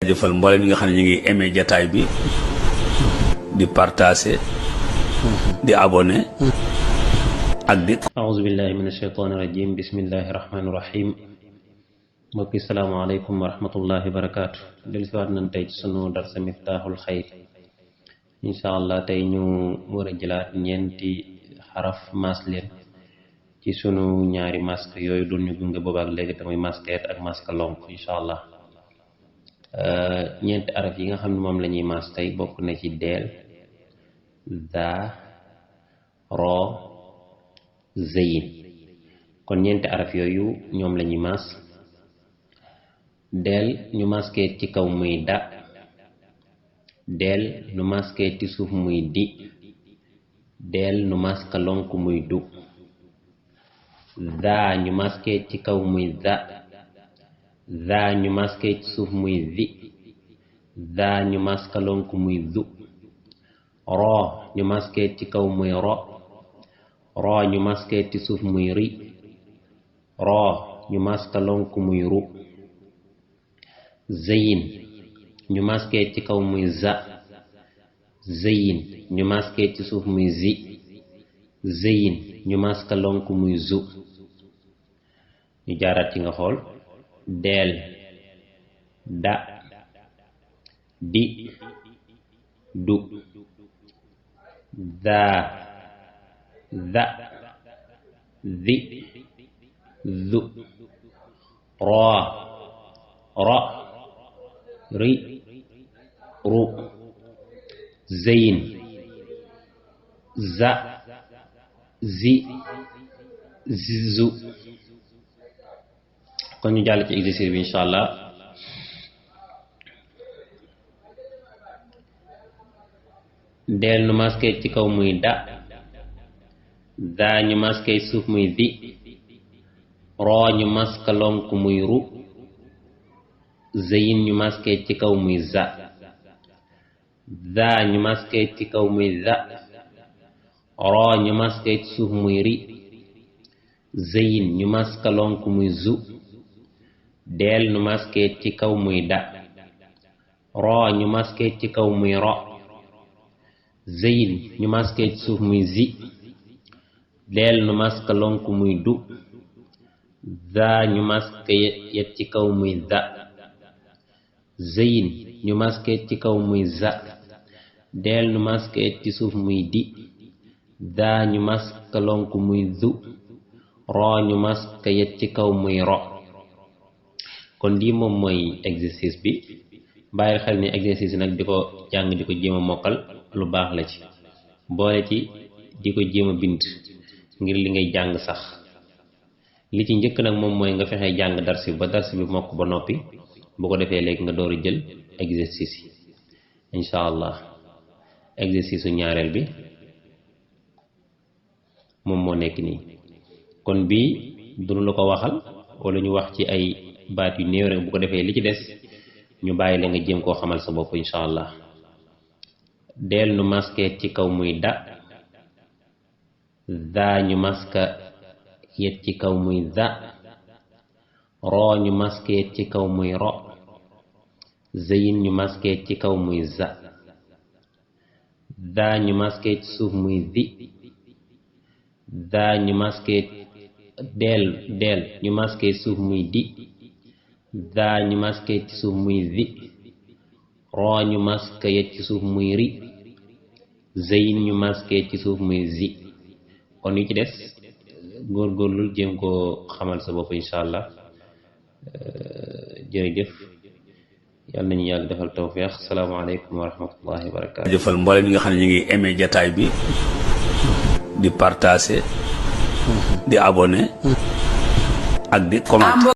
jëfal mboolem ñi nga xam ne ñu ngi aimé jataay bi di partager di abonné ak di a'uuzu billahi min ashaytaani rajim bismillahi rahmaani rahim mbokki salaamaaleykum wa rahmatullahi wa barakaatu del siwaat nañ tey ci sunu darsa miftaaxul xayr insha allah tey ñu war a jëlaat ñeenti xaraf maas leen ci sunu ñaari masque yooyu doon ñu gunge boobaak léegi te muy masque et ak masque lonk insha allah ñeenti araf yi nga xam ne moom la ñuy maas tey bokk na ci deel za ro zeyin kon ñeenti araf yooyu ñoom la ñuy maas deel ñu maske ci kaw muy da deel nu maske ci suuf muy di deel nu maska lonk muy du za ñu maske ci kaw muy za za ñu maske ci suuf muy zi za ñu maska lonk muy zu ro ñu maske ci kaw muy ro ro ñu maske ci suuf muy ri ro ñu maska lonk muy ru zeyin ñu maske ci kaw muy za zeyin ñu maske ci suuf muy zi zeyin ñu maska lonk muy zu ñu jaaraat ci nga xool deel da di du za za zi zu ro ro ri ru zeyin za zi zizu kon ñu jàll ci exercice bi incha allah deel nu maske ci kaw muy da za ñu maske suuf muy di ro ñu maska lonk muy ru zeyin ñu maske ci kaw muy za za ñu maske ci kaw muy za ro ñu maske ci suuf muy ri zeyin ñu maska lonk muy zu deel ñu maske ci kaw muy da ro ñu maske ci kaw muy ro zeyin ñu maske ci suuf muy zi deel ñu maska lonk muy du za ñu maske yet ci kaw muy za zeyin ñu maske ci kaw muy za deel ñu maske ci suuf muy di za ñu maska lonk muy zu ro ñu maska yet ci kaw muy ro kon lii moom mooy exercice bi bàyyil xel ni exercice nag di ko jàng di ko jéem a mokkal lu baax la ci boole ci di ko jéem a bind ngir li ngay jàng sax li ci njëkk nag moom mooy nga fexe jàng darsi ba darsi bi mokk ba noppi bu ko defee léegi nga door a jël exercice yi incha allah exercice su ñaareel bi moom moo nekk nii kon bii duñu la ko waxal wala ñu wax ci ay baat yu néew rek bu ko defee li ci des ñu bàyyi la nga jéem koo xamal sa bopp incha allah deel nu maske ci kaw muy da za ñu maska yet ci kaw muy za ro ñu maske ci kaw muy ro zeyin ñu maske ci kaw muy za za ñu maske ci suuf muy zi za ñu maske deel ñu maske suuf muy di za ñu maske ci suuf muy zi ro ñu maske yet ci suuf muy ri zeyin ñu maske ci suuf muy zi kon yu ci des góorgóorlu jéem koo xamal sa bopp incha allah jërëjëf yàlla nañu yàgg defal tawfeex salaamaaleykum wa rahmatullahi wa barakaatu. jëfal mboolem ñi nga xam ne ñu ngi aimé jataay bi di partager di abonné ak di commenter